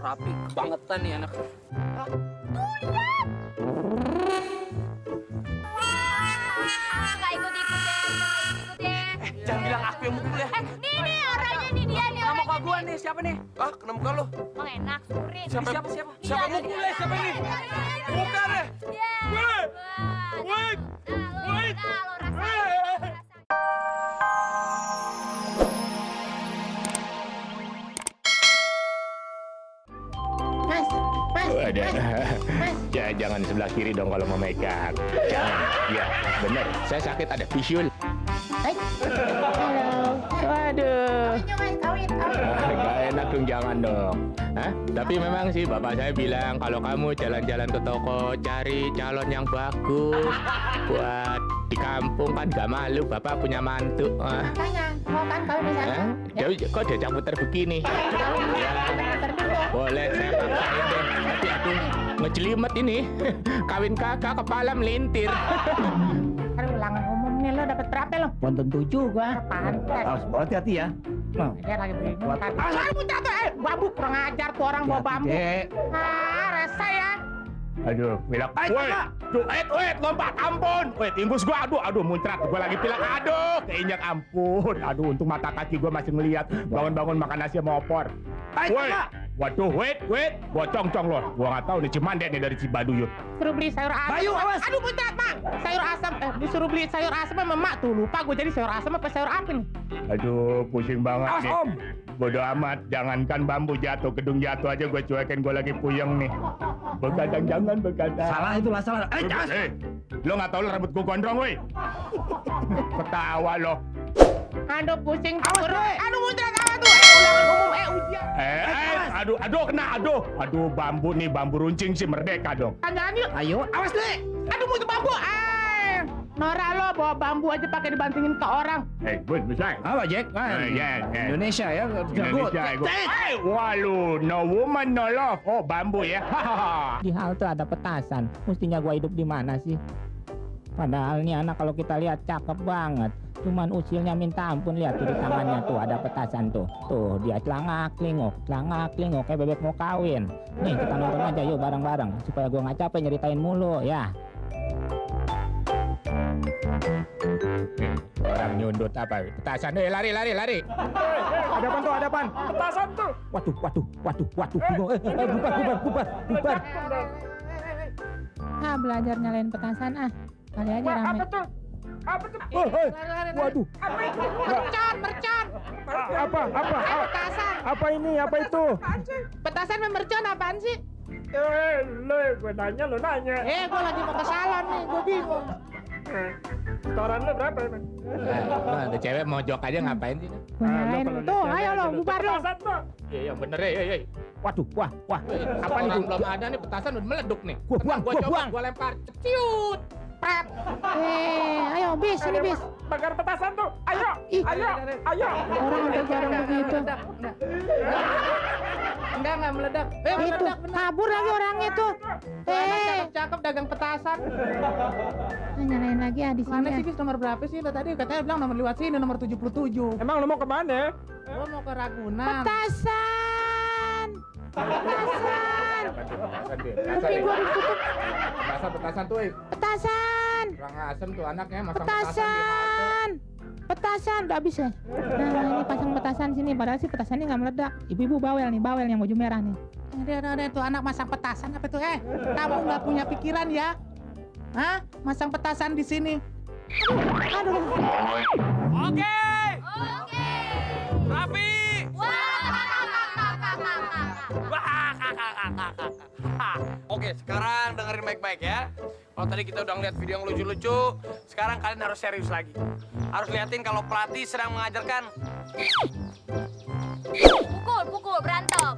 rapi kebangetan nih anak. Tuh lihat. Nggak ikut-ikut deh. Jangan bilang aku yang mukul ya. Nih orangnya nih dia nih. Nama muka gua nih, siapa nih? Ah, kena muka lo. Emang enak, Suri. Siapa? Siapa mukul ya? Siapa ini? Buka deh. Wait. Wait. Wait. Jangan sebelah kiri dong kalau mau megang. Jangan. Ya, benar. Saya sakit ada bisul. Halo. Waduh. Kawin. Gak enak dong, jangan dong. Hah? Tapi memang sih bapak saya bilang kalau kamu jalan-jalan ke toko cari calon yang bagus buat di kampung kan gak malu bapak punya mantu. Makanya, mau kan kawin di sana? Jadi kok diajak puter begini? Ya, boleh saya paksain deh. Tapi aduh ngejelimet ini. Kawin kakak kepala melintir. Aduh, ulangan umum nih lo dapat berapa lo? Wonten 7 gua. Pantes. Awas, hati-hati ya. Dia lagi bingung kan. Aduh, muncrat tuh. Bambu kurang ajar tuh orang bawa bambu. Dek. Rasa ya. Aduh, bilang, wait, lompat, ampun. Wait, imbus gua, aduh, muncrat. Gua lagi bilang, aduh, keinjak ampun. Aduh, untung mata kaki gua masih ngeliat. Bangun-bangun makan nasi sama opor. Waduh, wait. Gua cong-cong loh. Gua nggak tahu nih Cimandek nih dari Cibaduyut. Suruh beli sayur asam. Bayu, awas. Aduh, muncrat, Mak. Sayur asam. Disuruh beli sayur asam sama Mak tuh. Lupa gua jadi sayur asam apa sayur apa nih? Aduh, pusing banget Awas, nih. Om. Bodoh amat, jangankan bambu jatuh, gedung jatuh aja gua cuekin, gua lagi puyeng nih. Begadang, jangan begadang. Salah itulah salah. Jangan. Lo nggak tahu lo rambut gua gondrong, woi. Ketawa lo. Aduh, pusing. Awas, Dek. Aduh, muncrat apa tuh? Ulangan umum, ujian. Aduh, kena, aduh, bambu nih, bambu runcing sih merdeka dong. Tangan yuk. Ayo, awas deh. Aduh, muncrat bambu. Norak lo bawa bambu aja pakai dibantingin ke orang. Bud, bisa. Apa, Jack? Ya. Indonesia ya, jago. Indonesia, walu, no woman, no love. Oh, bambu ya. Di halte ada petasan. Mestinya gua hidup di mana sih? Padahal nih anak kalau kita lihat cakep banget. Cuman usilnya minta ampun, lihat tuh di tangannya tuh ada petasan tuh. Tuh dia celangak-lingok kayak bebek mau kawin. Nih kita nonton aja yuk bareng-bareng supaya gua nggak capek nyeritain mulu ya. Orang nyundut apa? Petasan, lari. Ada apaan? Petasan tuh. Waduh. Bubar. Belajar nyalain petasan Kali aja rame. Apa tuh? Waduh. Mercon. Apa? Petasan. Apa ini? Apa itu? Petasan sama mercon apaan sih? Gue nanya, lo nanya. Gua lagi mau ke salon nih, gua bingung. Setoran lo berapa emang? Ada cewek mau jok aja ngapain sih? Gua nyalain. Tuh, ayo lo, bubar lo. Iya, yang bener ya. Waduh, wah. Apa nih? Belum ada nih petasan udah meleduk nih. Gua buang. Gua lempar. Ciut. Pret. Ayo bis, ini bis. Bakar petasan tuh. Ayo. Orang udah jarang begitu. Enggak meledak. Itu, kabur lagi orangnya tuh. Cakep dagang petasan. Nyalain lagi di sini. Mana sih bis nomor berapa sih? Lo tadi katanya bilang nomor lewat sini nomor 77. Emang lo mau kemana? Gua mau ke Ragunan. Petasan. Kuping gua ditutup. Petasan tuh, Petasan. Kurang asem tuh anaknya masang petasan di halte. Petasan udah habis ya. Nah ini pasang petasan sini. Padahal sih petasannya nggak meledak. Ibu-ibu bawel yang baju merah nih. Ada tuh anak masang petasan apa tuh? Kamu nggak punya pikiran ya? Hah? Masang petasan di sini. Aduh. Oke. Rapi. Oke, sekarang dengerin baik-baik ya. Kalau tadi kita udah ngeliat video yang lucu-lucu, sekarang kalian harus serius lagi. Harus liatin kalau pelatih sedang mengajarkan. Pukul, berantem.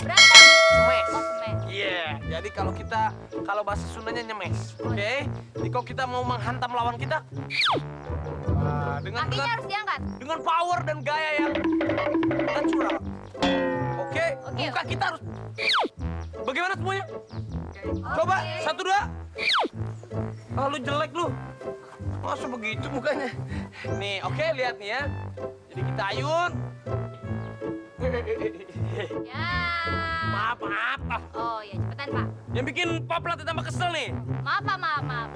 Smash. Oh, smash. Iya, jadi kalau bahasa Sundanya nyemes, oke? Jadi kalau kita mau menghantam lawan kita, Kakinya harus diangkat. dengan power dan gaya yang natural. Oke, Oke. muka kita harus. Bagaimana semuanya? Coba, 1, 2. Ah, lu jelek lu. Masa begitu mukanya? Nih, oke, lihat nih ya. Jadi kita ayun. Ya. Maaf, maaf. Oh ya cepetan Pak. Yang bikin Pak Pelatih tambah kesel nih. Maaf Pak, maaf.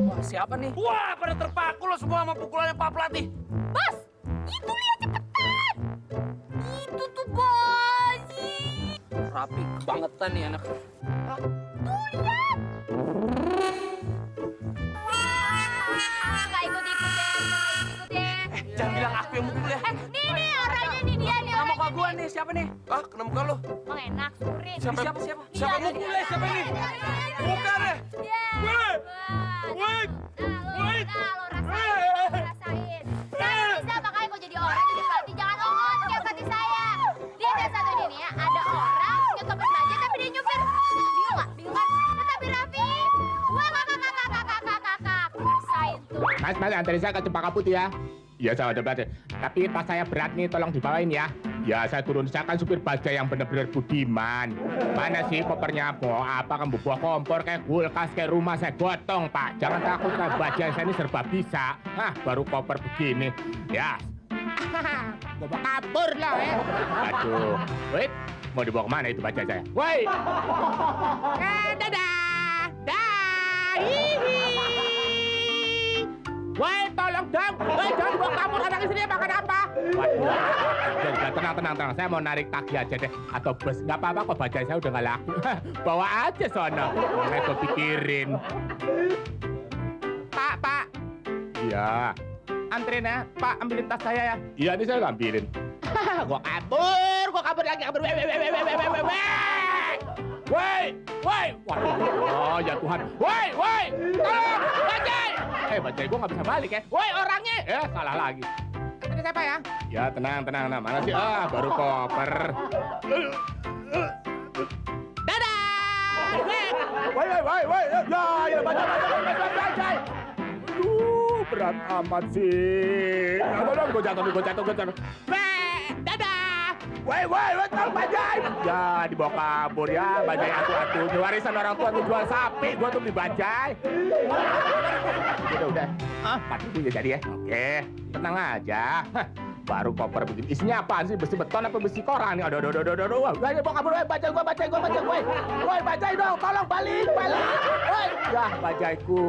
Wah, siapa nih? Wah, pada terpaku lo semua sama pukulannya Pak Pelatih. Bos, itu lihat cepetan. Itu tuh bos. Rapi kebangetan nih anak. Tuh lihat. Wah, nggak ikut-ikut deh. Jangan bilang aku yang mukul ya. Nih orangnya nih dia nih. Kena muka gua nih, siapa nih? Ah, kena muka lo. Emang enak, Surin. Siapa? Siapa mukul ya? Siapa ini? Bukan deh. Woi! Woi! Woi! Lo rasain. Jangan bisa makanya kau jadi orang jadi pelatih. Jangan ongkos kayak pelatih saya. Lihat yang satu ini nih ya. Ada orang nyetopin baja tapi dia nyupir. Bingung nggak? Bingung kan? Tetapi Raffi. Wah kakak. Rasain tuh. Mas, anterin saya ke Cempaka Putih ya. Iya, saya udah belajar. Tapi tas saya berat nih, tolong dibawain ya. Ya, saya turun. Saya kan supir bajai yang bener-bener budiman. Mana sih kopernya? Bawa apa? Kan bawa kompor, kayak kulkas, kayak rumah saya gotong, Pak. Jangan takut, kan bajai saya ini serba bisa. Hah, baru koper begini. Ya. Mau kabur lah, ya. Aduh. Wait, mau dibawa kemana itu bajai saya? Woi! Dadah! Dah! Hihi! Woi, tolong dong! Woi, jangan dibawa kabur, anak istri makan apa? Waduh, tenang. Saya mau narik taksi aja deh. Atau bus, nggak apa-apa kok bajai saya udah nggak laku. Bawa aja sono. Makanya gue pikirin. Pak. Iya. Antrin ya. Pak, ambilin tas saya ya. Iya, ini saya ambilin. Gua kabur lagi. Woi! Waduh, ya Tuhan. Woi! Tolong! Bajai! Bajai gua nggak bisa balik ya. Woi, orangnya! Salah lagi. Ini siapa ya? Ya, tenang. Mana sih? Baru koper. Dadah! Woi! Ya, bajai! Aduh, berat amat sih. Tolong, gua jatuh. Dadah! Woi, tolong bajai! Ya, dibawa kabur ya, bajai atu-atu. Ini warisan orang tua tuh jual sapi, gua tuh beli bajai. Udah. Patiku ya jadi ya. Oke, tenang aja. Baru koper begini. Isinya apaan sih? Besi beton apa besi koran nih? Aduh. Wah, bawa kabur, bajai gua. Woi, bajai dong, tolong balik. Woi, ya bajaiku,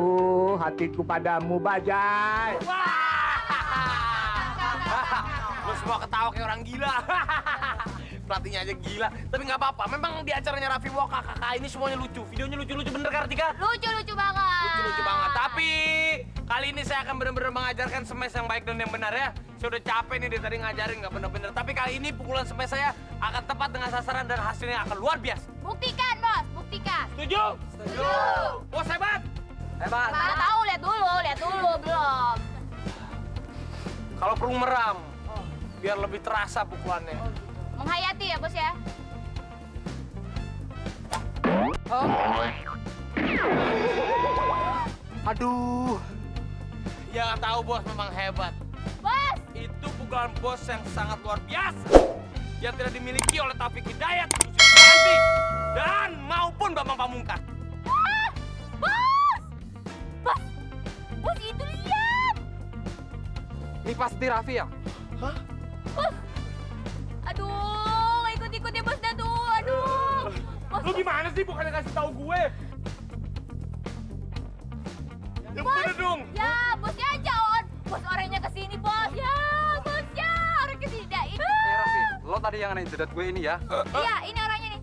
hatiku padamu bajai. Lo semua ketawa kayak orang gila. Pelatihnya aja gila. Tapi nggak apa-apa. Memang di acaranya Raffi bawa kakak ini semuanya lucu. Videonya lucu-lucu bener Kartika? Lucu banget. Lucu banget. Tapi kali ini saya akan benar-benar mengajarkan smash yang baik dan yang benar ya. Saya udah capek nih dari tadi ngajarin nggak bener-bener. Tapi kali ini pukulan smash saya akan tepat dengan sasaran dan hasilnya akan luar biasa. Buktikan, Bos. Buktikan. Setuju? Bos hebat. Mana tahu, lihat dulu belum. Kalau perlu meram, biar lebih terasa pukulannya. Menghayati ya, Bos ya. Aduh. Ya nggak tahu bos, memang hebat. Bos! Itu pukulan bos yang sangat luar biasa. Yang tidak dimiliki oleh Taufik Hidayat, Susianti, dan maupun Bambang Pamungkas. Bos itu lihat! Ini pasti Raffi ya? Bos! Aduh, nggak ikut-ikut ya bos dah tuh, aduh. Bos, Lu gimana sih bukannya kasih tahu gue? Ya bener dong. ya bosnya aja on. Bos orangnya kesini bos. Ya bosnya orang kesini dah. Raffi, lo tadi yang naik jedat gue ini ya? Iya, ini orangnya nih.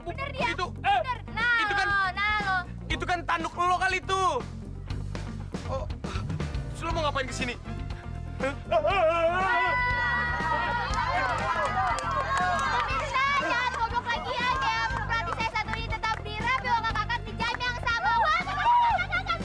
Bener dia. Itu, Bener. Nah itu kan- lo, nah lo. itu kan tanduk lo kali itu. Oh, terus lo mau ngapain kesini? Pemirsa, jangan goblok lagi ya. Kayak pelatih saya satu ini tetap di Raffi kakak di jam yang sama. Wah, kakak.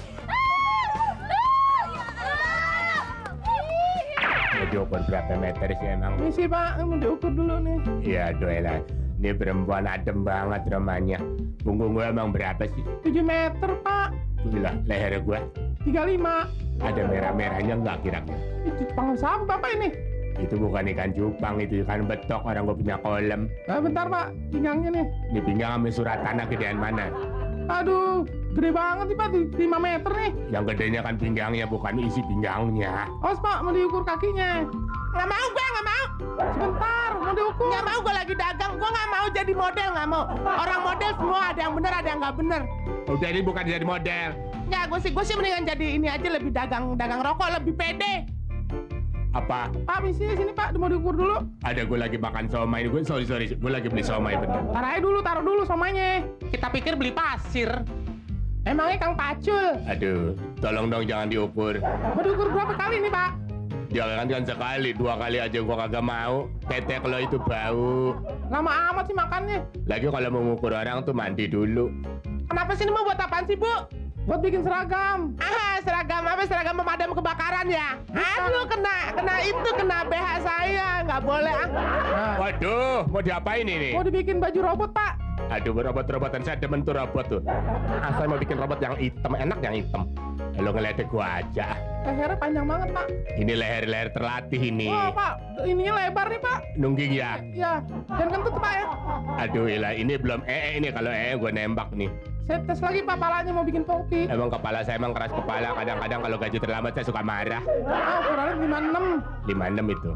Ini diukur berapa meter sih emang? Ini sih Pak, mau diukur dulu nih. Iya, doelah. Ini perempuan adem banget rumahnya. Punggung gue emang berapa sih? 7 meter Pak, Gila, leher gue 35. ada merah-merahnya nggak kira-kira? Itu panggung sampah Pak ini. Itu bukan ikan cupang, itu ikan betok. Orang gue punya kolam. Nah, bentar Pak, pinggangnya nih. Ini pinggang ambil surat tanah gedean mana? Aduh, Gede banget nih Pak, 5 meter nih. Yang gedenya kan pinggangnya, bukan isi pinggangnya. Awas Pak, mau diukur kakinya. Nggak mau gue, nggak mau. Sebentar, mau diukur. Nggak mau, gue lagi dagang. Gue nggak mau jadi model, nggak mau. Orang model semua ada yang bener, ada yang nggak bener. Udah ini bukan jadi model. Ya, gue sih mendingan jadi ini aja, lebih dagang rokok, lebih pede. Apa? Pak, sini Pak, mau diukur dulu. Ada gue lagi makan somai. Gue sorry. Gue lagi beli somai bener. Taruh dulu somanya. Kita pikir beli pasir. Emangnya Kang Pacul, Aduh, tolong dong jangan diukur. mau diukur berapa kali nih Pak? Jangan kan sekali, 2 kali aja gua kagak mau. Tetek lo itu bau. Lama amat sih makannya. Lagi kalau mau ngukur orang tuh mandi dulu. Kenapa sih ini mau buat apaan sih, Bu? Buat bikin seragam. Seragam apa? Seragam pemadam kebakaran ya? Aduh, kena BH saya. Nggak boleh, Nah, Waduh, mau diapain ini? mau dibikin baju robot Pak. Aduh, robot-robotan saya demen tuh robot tuh. Saya mau bikin robot yang hitam, enak yang hitam. Lo ngeledek gua aja. Lehernya panjang banget Pak. Ini leher-leher terlatih ini. Wah Pak, ininya lebar nih Pak. Nungging ya? Ya, jangan kentut Pak ya. Aduh, ilah ini belum ini. Kalau gua nembak nih. Saya tes lagi Pak, palanya mau bikin poki. Emang kepala saya emang keras kepala. Kadang-kadang kalau gaji terlambat saya suka marah. Ukurannya 56. 56 itu.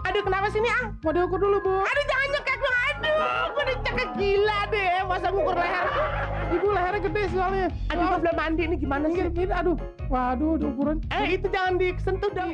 Aduh, kenapa sih ini, Mau diukur dulu Bu. Aduh, jangan nyekek gue. Aduh, gue dicekek gila deh. Masa ngukur leher. Ibu lehernya gede soalnya. Aduh, gue belum mandi. Ini gimana sih? Ini, aduh. Waduh, diukuran. Itu jangan disentuh dong.